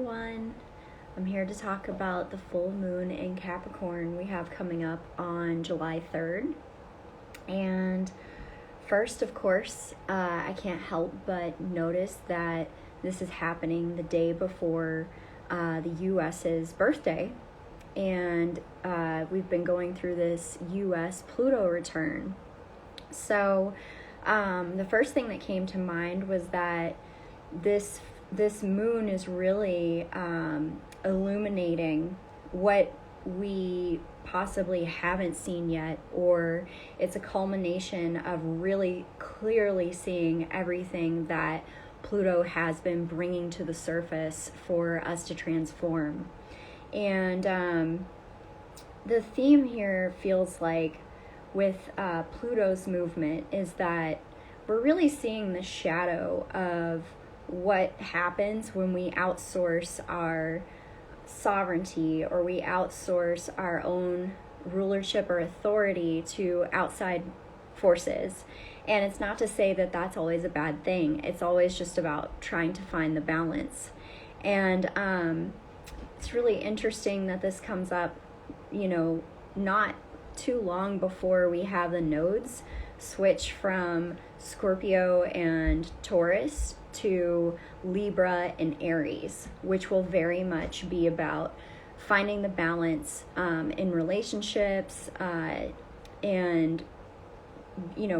everyone. I'm here to talk about the full moon in Capricorn we have coming up on July 3rd. And first, of course, I can't help but notice that this is happening the day before the U.S.'s birthday. And we've been going through this U.S. Pluto return. So the first thing that came to mind was that this moon is really illuminating what we possibly haven't seen yet, or it's a culmination of really clearly seeing everything that Pluto has been bringing to the surface for us to transform. And the theme here feels like with Pluto's movement is that we're really seeing the shadow of what happens when we outsource our sovereignty, or we outsource our own rulership or authority to outside forces. And it's not to say that that's always a bad thing. It's always just about trying to find the balance. And it's really interesting that this comes up, not too long before we have the nodes switch from Scorpio and Taurus to Libra and Aries, which will very much be about finding the balance in relationships and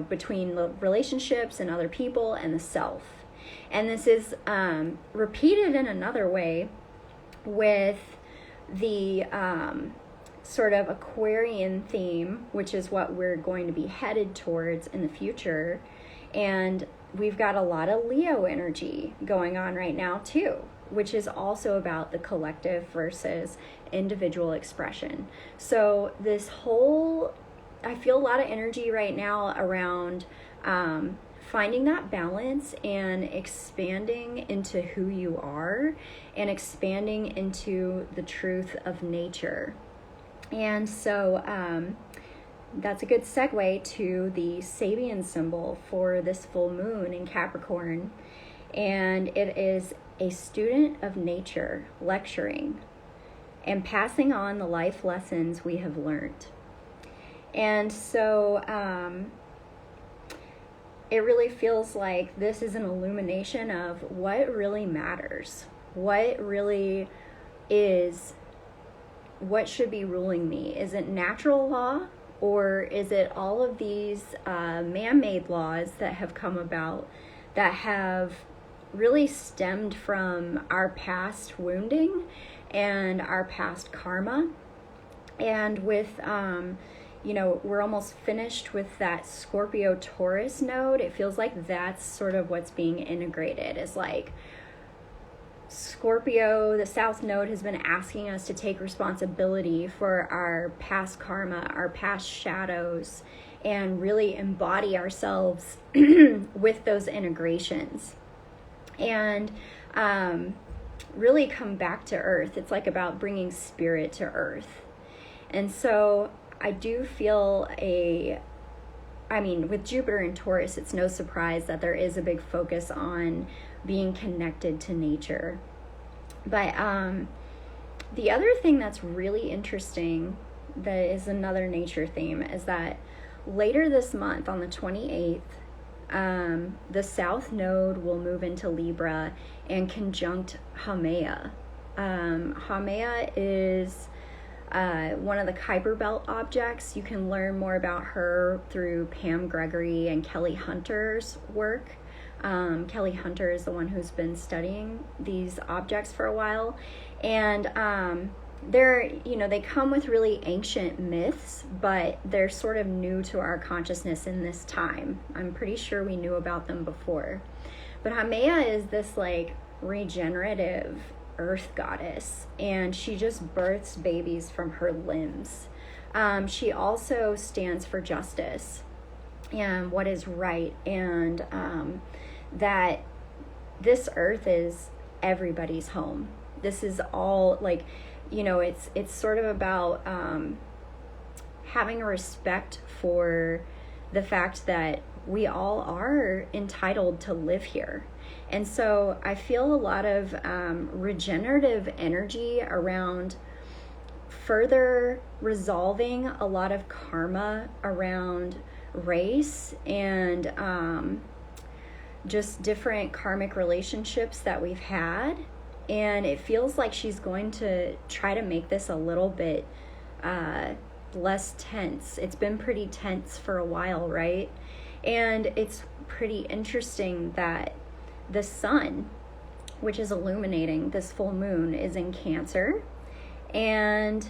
between the relationships and other people and the self. And this is repeated in another way with the sort of Aquarian theme, which is what we're going to be headed towards in the future. And we've got a lot of Leo energy going on right now too, which is also about the collective versus individual expression. So I feel a lot of energy right now around finding that balance and expanding into who you are and expanding into the truth of nature. And so that's a good segue to the Sabian symbol for this full moon in Capricorn. And it is a student of nature lecturing and passing on the life lessons we have learned. And so it really feels like this is an illumination of what really matters, what really is, what should be ruling me. Is it natural law, or is it all of these man-made laws that have come about that have really stemmed from our past wounding and our past karma? And with we're almost finished with that Scorpio-Taurus node. It feels like that's sort of what's being integrated. Is like Scorpio, the South Node, has been asking us to take responsibility for our past karma, our past shadows, and really embody ourselves with those integrations. And really come back to earth. It's like about bringing spirit to earth. And so I do feel with Jupiter and Taurus, it's no surprise that there is a big focus on being connected to nature. But the other thing that's really interesting, that is another nature theme, is that later this month on the 28th, the South Node will move into Libra and conjunct Haumea. Haumea is one of the Kuiper Belt objects. You can learn more about her through Pam Gregory and Kelly Hunter's work. Kelly Hunter is the one who's been studying these objects for a while. And they come with really ancient myths, but they're sort of new to our consciousness in this time. I'm pretty sure we knew about them before. But Haumea is this like regenerative earth goddess, and she just births babies from her limbs. She also stands for justice and what is right, and that this earth is everybody's home. This is all like, it's sort of about having a respect for the fact that we all are entitled to live here. And so I feel a lot of regenerative energy around further resolving a lot of karma around race and just different karmic relationships that we've had. And it feels like she's going to try to make this a little bit less tense. It's been pretty tense for a while, right? And it's pretty interesting that the sun, which is illuminating this full moon, is in Cancer. And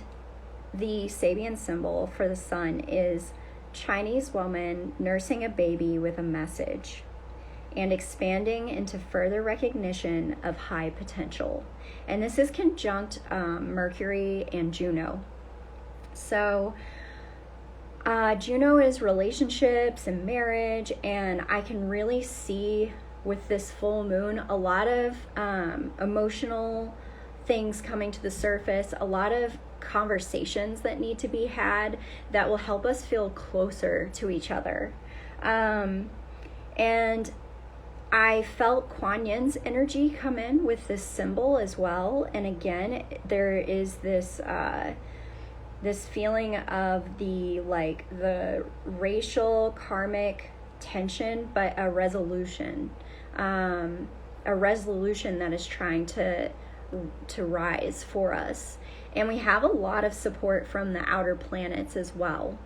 the Sabian symbol for the sun is Chinese woman nursing a baby with a message and expanding into further recognition of high potential. And this is conjunct Mercury and Juno. So Juno is relationships and marriage, and I can really see with this full moon a lot of emotional things coming to the surface, a lot of conversations that need to be had that will help us feel closer to each other. And I felt Kuan Yin's energy come in with this symbol as well. And again, there is this feeling of the racial karmic tension, but a resolution that is trying to rise for us. And we have a lot of support from the outer planets as well.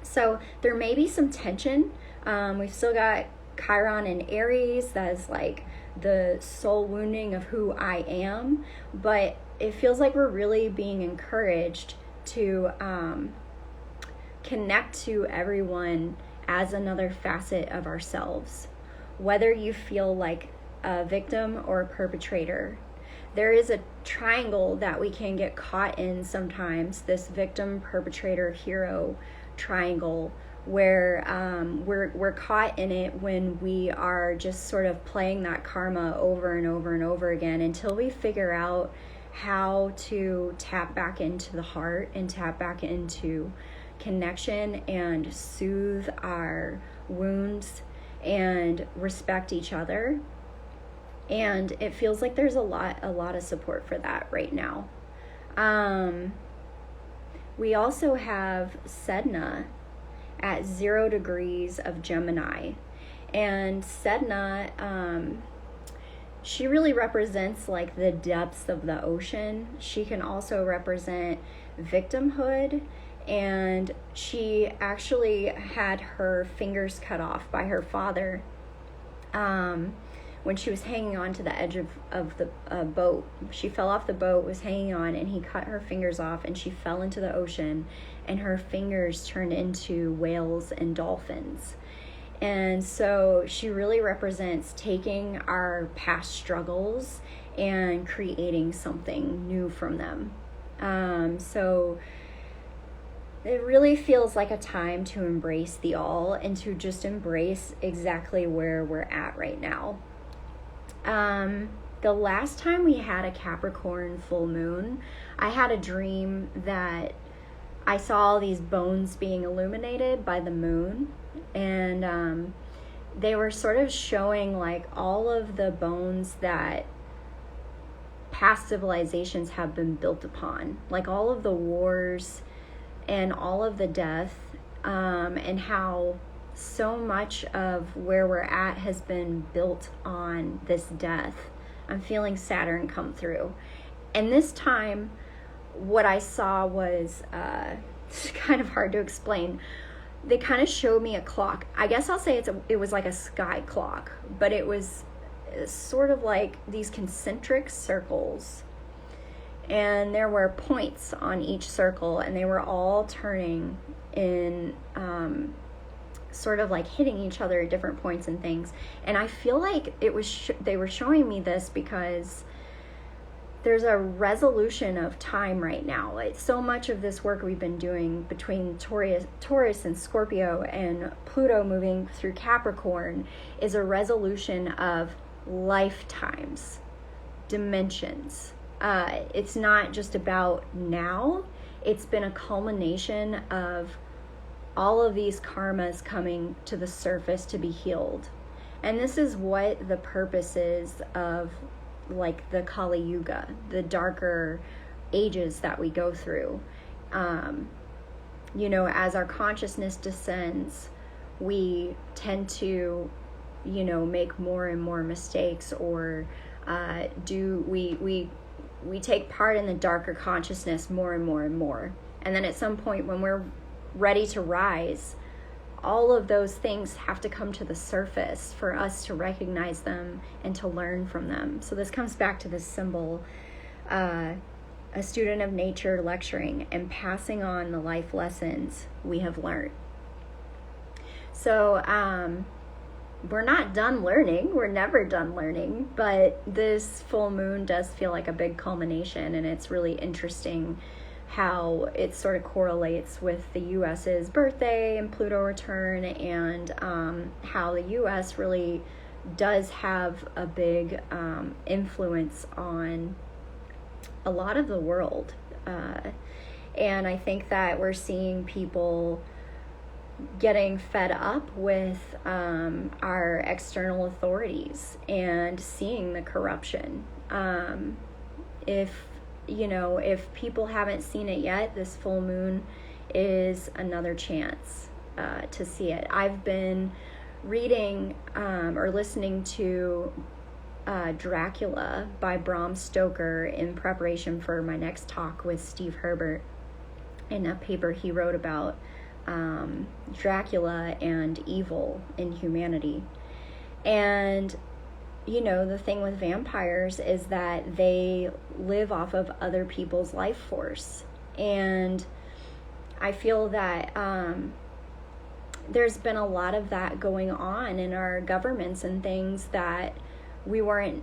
So there may be some tension. We've still got Chiron in Aries, that is like the soul wounding of who I am, but it feels like we're really being encouraged to connect to everyone as another facet of ourselves, whether you feel like a victim or a perpetrator. There is a triangle that we can get caught in sometimes, this victim, perpetrator, hero triangle, where we're caught in it when we are just sort of playing that karma over and over and over again until we figure out how to tap back into the heart and tap back into connection and soothe our wounds and respect each other. And it feels like there's a lot of support for that right now. We also have Sedna at 0 degrees of Gemini. And Sedna, she really represents like the depths of the ocean. She can also represent victimhood. And she actually had her fingers cut off by her father when she was hanging on to the edge of the boat. She fell off the boat, was hanging on, and he cut her fingers off, and she fell into the ocean, and her fingers turned into whales and dolphins. And so she really represents taking our past struggles and creating something new from them. So it really feels like a time to embrace the all and to just embrace exactly where we're at right now. The last time we had a Capricorn full moon, I had a dream that I saw all these bones being illuminated by the moon, and they were sort of showing like all of the bones that past civilizations have been built upon, like all of the wars and all of the death, and how so much of where we're at has been built on this death. I'm feeling Saturn come through. And this time, what I saw was it's kind of hard to explain. They kind of showed me a clock. I guess I'll say it was like a sky clock, but it was sort of like these concentric circles. And there were points on each circle, and they were all turning in sort of like hitting each other at different points and things. And I feel like it was they were showing me this because there's a resolution of time right now. Like so much of this work we've been doing between Taurus and Scorpio and Pluto moving through Capricorn is a resolution of lifetimes, dimensions. It's not just about now. It's been a culmination of all of these karmas coming to the surface to be healed. And this is what the purpose is of like the Kali Yuga, the darker ages that we go through. As our consciousness descends, we tend to, make more and more mistakes, or we take part in the darker consciousness more and more and more. And then at some point when we're ready to rise, all of those things have to come to the surface for us to recognize them and to learn from them. So this comes back to this symbol, a student of nature lecturing and passing on the life lessons we have learned. So we're not done learning. We're never done learning, but this full moon does feel like a big culmination, and it's really interesting how it sort of correlates with the U.S.'s birthday and Pluto return, and how the U.S. really does have a big influence on a lot of the world. And I think that we're seeing people getting fed up with our external authorities and seeing the corruption. If people haven't seen it yet, this full moon is another chance to see it. I've been reading or listening to Dracula by Bram Stoker in preparation for my next talk with Steve Herbert, in a paper he wrote about Dracula and evil in humanity. And the thing with vampires is that they live off of other people's life force. And I feel that there's been a lot of that going on in our governments and things that we weren't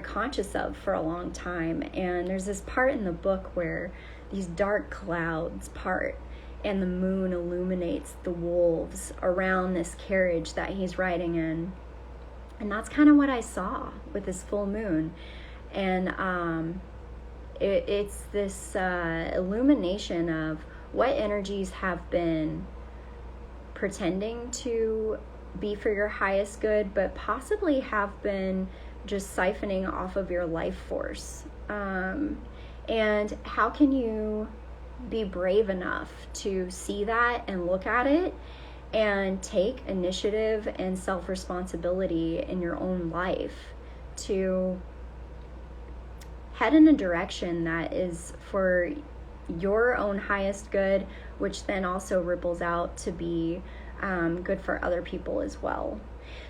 conscious of for a long time. And there's this part in the book where these dark clouds part and the moon illuminates the wolves around this carriage that he's riding in. And that's kind of what I saw with this full moon. And it's this illumination of what energies have been pretending to be for your highest good, but possibly have been just siphoning off of your life force. And how can you be brave enough to see that and look at it and take initiative and self-responsibility in your own life to head in a direction that is for your own highest good, which then also ripples out to be good for other people as well.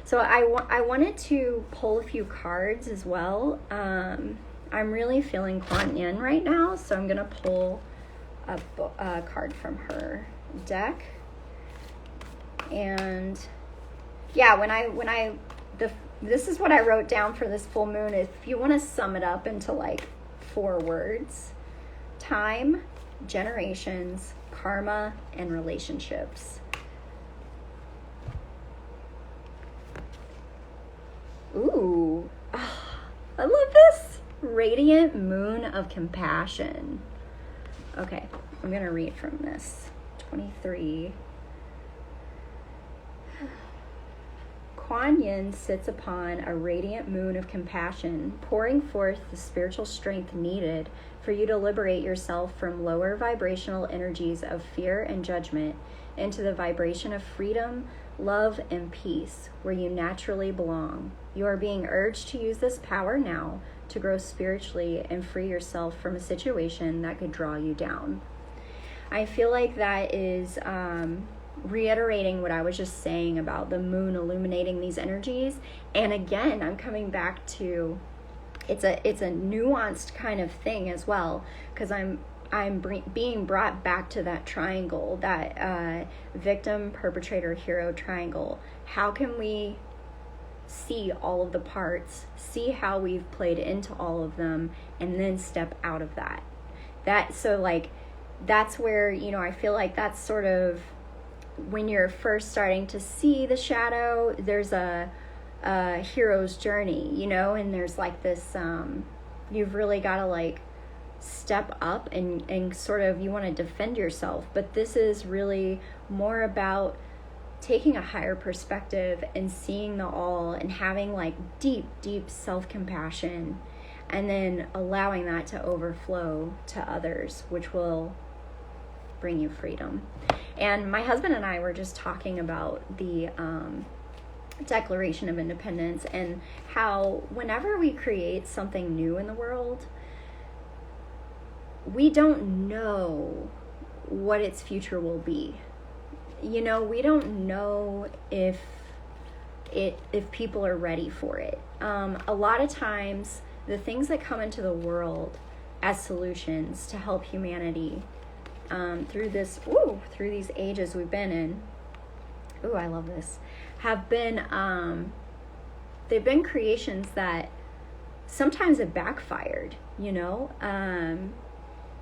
So I wanted to pull a few cards as well. I'm really feeling Kuan Yin right now, so I'm going to pull a card from her deck. And yeah, this is what I wrote down for this full moon. If you want to sum it up into like 4 words: time, generations, karma, and relationships. Ooh, I love this. Radiant moon of compassion. Okay, I'm going to read from this. 23. Kuan Yin sits upon a radiant moon of compassion, pouring forth the spiritual strength needed for you to liberate yourself from lower vibrational energies of fear and judgment into the vibration of freedom, love, and peace, where you naturally belong. You are being urged to use this power now to grow spiritually and free yourself from a situation that could draw you down. I feel like that is reiterating what I was just saying about the moon illuminating these energies. And again, I'm coming back to it's a nuanced kind of thing as well, because I'm being brought back to that triangle, that victim, perpetrator, hero triangle. How can we see all of the parts, see how we've played into all of them, and then step out of that? That's where, I feel like that's sort of when you're first starting to see the shadow. There's a hero's journey, and there's like this, you've really got to like step up and sort of, you want to defend yourself. But this is really more about taking a higher perspective and seeing the all and having like deep, deep self-compassion, and then allowing that to overflow to others, which will bring you freedom. And my husband and I were just talking about the Declaration of Independence, and how whenever we create something new in the world, we don't know what its future will be. You know, we don't know if people are ready for it. A lot of times, the things that come into the world as solutions to help humanity through these ages we've been in, I love this, have been, they've been creations that sometimes have backfired, you know?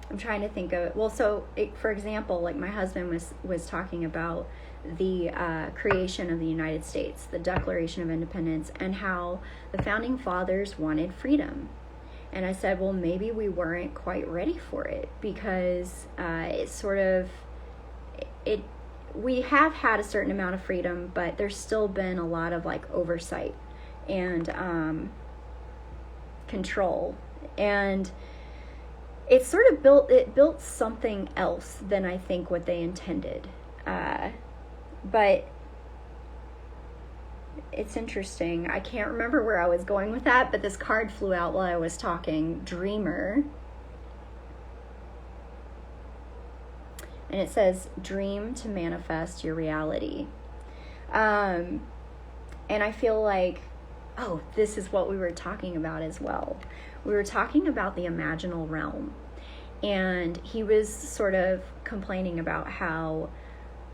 I'm trying to think of it. Well, for example, like my husband was talking about the creation of the United States, the Declaration of Independence, and how the founding fathers wanted freedom. And I said, well, maybe we weren't quite ready for it, because we have had a certain amount of freedom, but there's still been a lot of like oversight and control. And it sort of built something else than I think what they intended. But it's interesting. I can't remember where I was going with that, but this card flew out while I was talking. Dreamer. And it says, dream to manifest your reality. And I feel like, this is what we were talking about as well. We were talking about the imaginal realm. And he was sort of complaining about how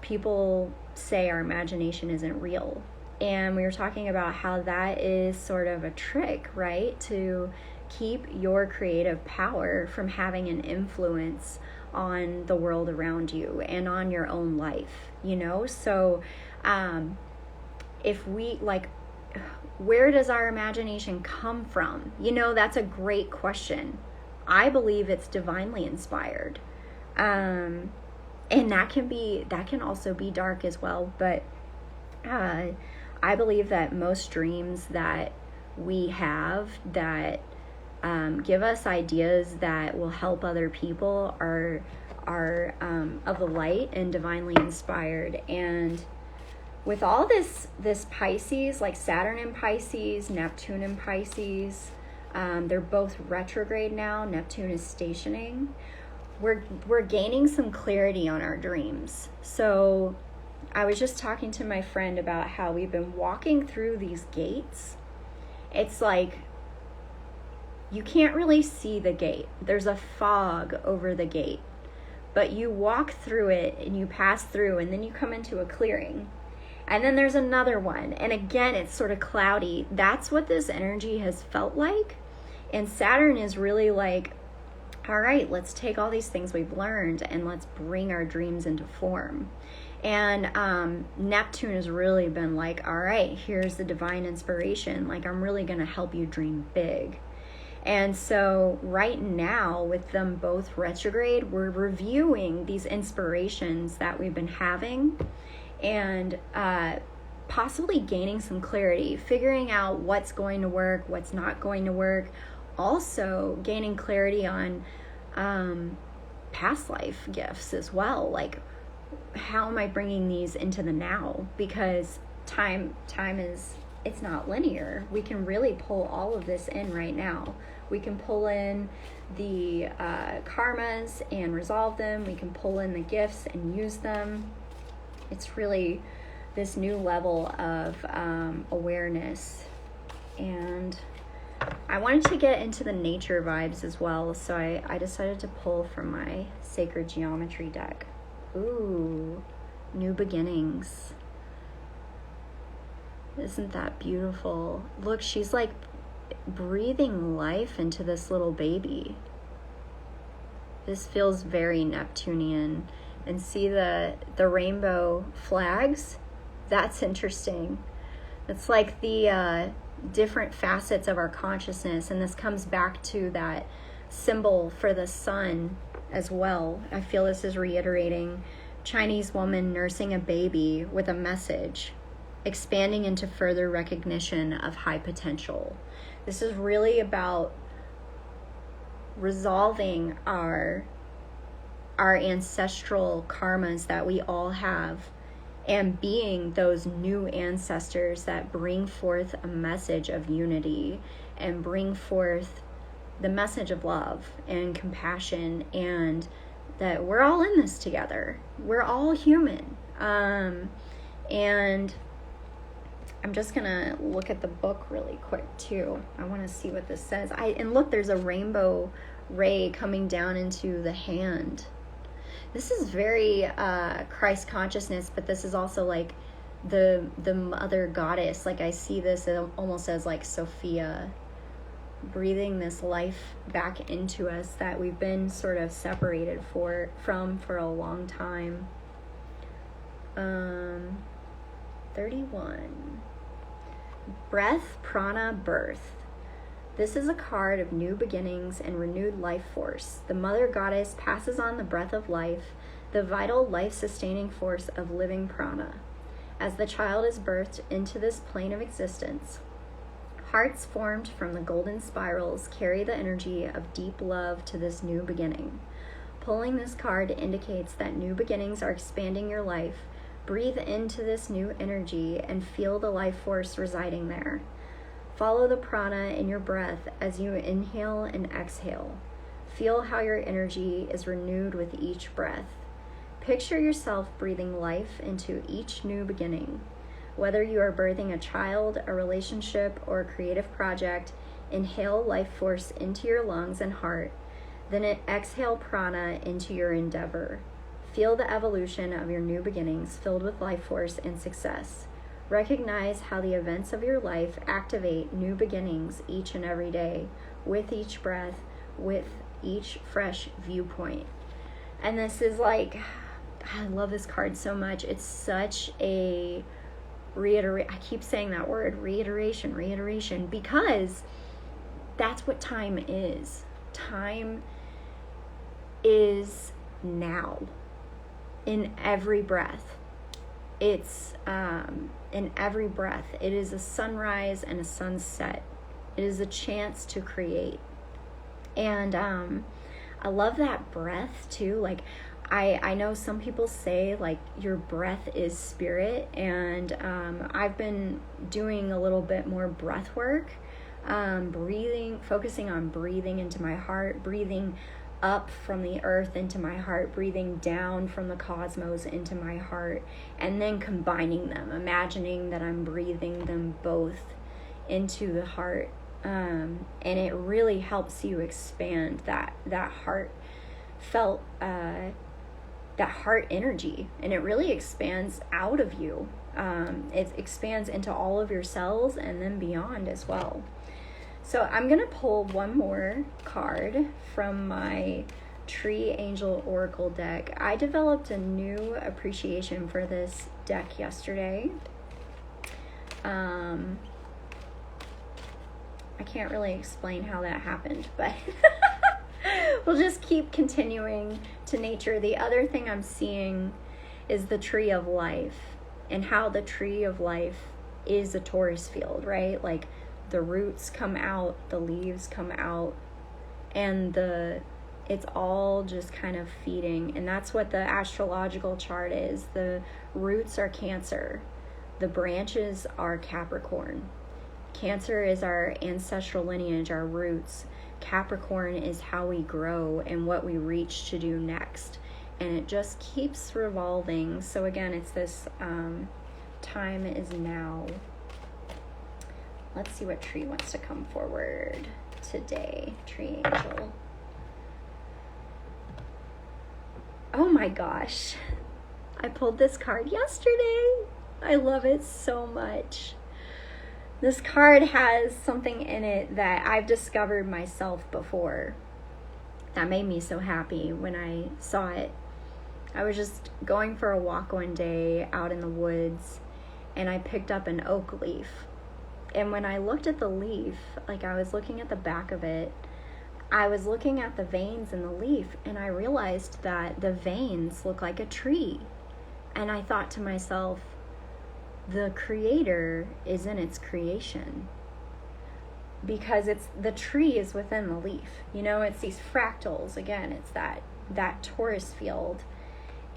people say our imagination isn't real. And we were talking about how that is sort of a trick, right? To keep your creative power from having an influence on the world around you and on your own life, you know? So if we, like, where does our imagination come from? You know, that's a great question. I believe it's divinely inspired. And that can also be dark as well. But I believe that most dreams that we have that give us ideas that will help other people are of the light and divinely inspired. And with all this Pisces, like Saturn in Pisces, Neptune in Pisces, they're both retrograde now. Neptune is stationing. We're gaining some clarity on our dreams. So I was just talking to my friend about how we've been walking through these gates. It's like you can't really see the gate. There's a fog over the gate. But you walk through it and you pass through, and then you come into a clearing. And then there's another one. And again, it's sort of cloudy. That's what this energy has felt like. And Saturn is really like, all right, let's take all these things we've learned and let's bring our dreams into form. And Neptune has really been like, all right, here's the divine inspiration. Like, I'm really going to help you dream big. And so right now, with them both retrograde, we're reviewing these inspirations that we've been having and possibly gaining some clarity, figuring out what's going to work, what's not going to work. Also gaining clarity on past life gifts as well. Like, how am I bringing these into the now? Because time is, it's not linear. We can really pull all of this in right now. We can pull in the karmas and resolve them. We can pull in the gifts and use them. It's really this new level of awareness. And I wanted to get into the nature vibes as well, so I decided to pull from my Sacred Geometry deck. Ooh, new beginnings. Isn't that beautiful? Look, she's like breathing life into this little baby. This feels very Neptunian. And see the rainbow flags? That's interesting. It's like the different facets of our consciousness, and this comes back to that symbol for the sun as well. I feel this is reiterating Chinese woman nursing a baby with a message, expanding into further recognition of high potential. This is really about resolving our ancestral karmas that we all have, and being those new ancestors that bring forth a message of unity and bring forth the message of love and compassion, and that we're all in this together. We're all human. And I'm just gonna look at the book really quick too. I want to see what this says. And look, there's a rainbow ray coming down into the hand. This is very Christ consciousness, but this is also like the mother goddess. Like, I see this almost as like Sophia, breathing this life back into us that we've been sort of separated from for a long time. 31. Breath, prana, birth. This is a card of new beginnings and renewed life force. The mother goddess passes on the breath of life, the vital life-sustaining force of living prana. As the child is birthed into this plane of existence, hearts formed from the golden spirals carry the energy of deep love to this new beginning. Pulling this card indicates that new beginnings are expanding your life. Breathe into this new energy and feel the life force residing there. Follow the prana in your breath as you inhale and exhale. Feel how your energy is renewed with each breath. Picture yourself breathing life into each new beginning. Whether you are birthing a child, a relationship, or a creative project, inhale life force into your lungs and heart, then exhale prana into your endeavor. Feel the evolution of your new beginnings filled with life force and success. Recognize how the events of your life activate new beginnings each and every day, with each breath, with each fresh viewpoint. And this is like, I love this card so much. It's such a I keep saying that word, reiteration, because that's what time is. Time is now. In every breath. It's in every breath. It is a sunrise and a sunset. It is a chance to create. And I love that breath too. Like, I know some people say like your breath is spirit, and I've been doing a little bit more breath work, focusing on breathing into my heart, breathing up from the earth into my heart, breathing down from the cosmos into my heart, and then combining them, imagining that I'm breathing them both into the heart. And it really helps you expand that heartfelt, that heart energy, and it really expands out of you. It expands into all of your cells and then beyond as well. So I'm going to pull one more card from my Tree Angel Oracle deck. I developed a new appreciation for this deck yesterday. I can't really explain how that happened, but we'll just keep continuing to nature. The other thing I'm seeing is the Tree of Life, and how the Tree of Life is a Taurus field, right? Like, the roots come out, the leaves come out, and it's all just kind of feeding. And that's what the astrological chart is. The roots are Cancer. The branches are Capricorn. Cancer is our ancestral lineage, our roots. Capricorn is how we grow and what we reach to do next. And it just keeps revolving. So again, it's this time is now. Let's see what tree wants to come forward today. Tree Angel. Oh my gosh. I pulled this card yesterday. I love it so much. This card has something in it that I've discovered myself before that made me so happy when I saw it. I was just going for a walk one day out in the woods, and I picked up an oak leaf. And when I looked at the leaf, like I was looking at the back of it, I was looking at the veins in the leaf, and I realized that the veins look like a tree. And I thought to myself, the creator is in its creation, because the tree is within the leaf. You know, it's these fractals. Again, it's that torus field.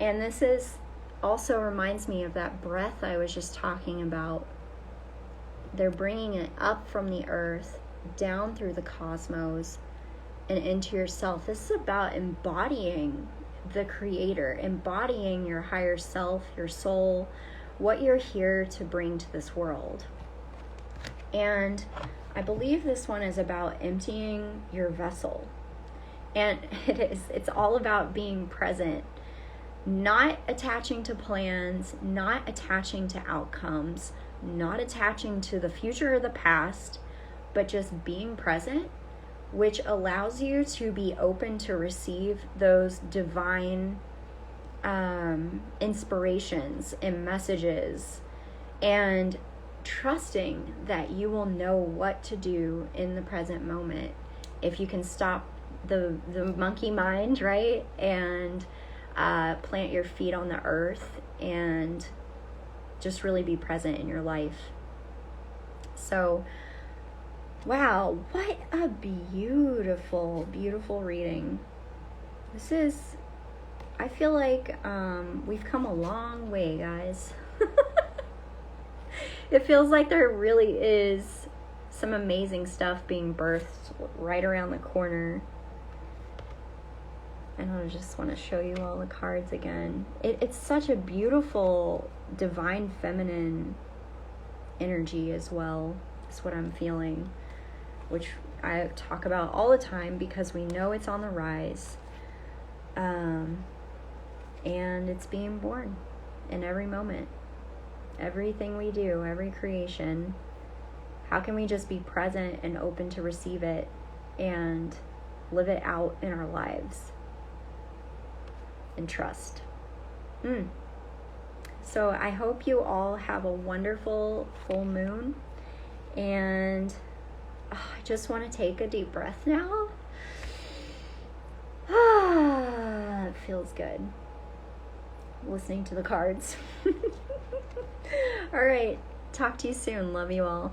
And this is also reminds me of that breath I was just talking about. They're bringing it up from the earth, down through the cosmos, and into yourself. This is about embodying the creator, embodying your higher self, your soul, what you're here to bring to this world. And I believe this one is about emptying your vessel. And it's all about being present, not attaching to plans, not attaching to outcomes, not attaching to the future or the past, but just being present, which allows you to be open to receive those divine inspirations and messages, and trusting that you will know what to do in the present moment if you can stop the monkey mind, right? And plant your feet on the earth and just really be present in your life. So, wow, what a beautiful, beautiful reading. I feel like we've come a long way, guys. It feels like there really is some amazing stuff being birthed right around the corner. And I just want to show you all the cards again. It's such a beautiful, divine feminine energy as well. That's what I'm feeling, which I talk about all the time because we know it's on the rise. And it's being born in every moment. Everything we do, every creation. How can we just be present and open to receive it and live it out in our lives? And trust. So I hope you all have a wonderful full moon. And I just want to take a deep breath now. It feels good. Listening to the cards. All right. Talk to you soon. Love you all.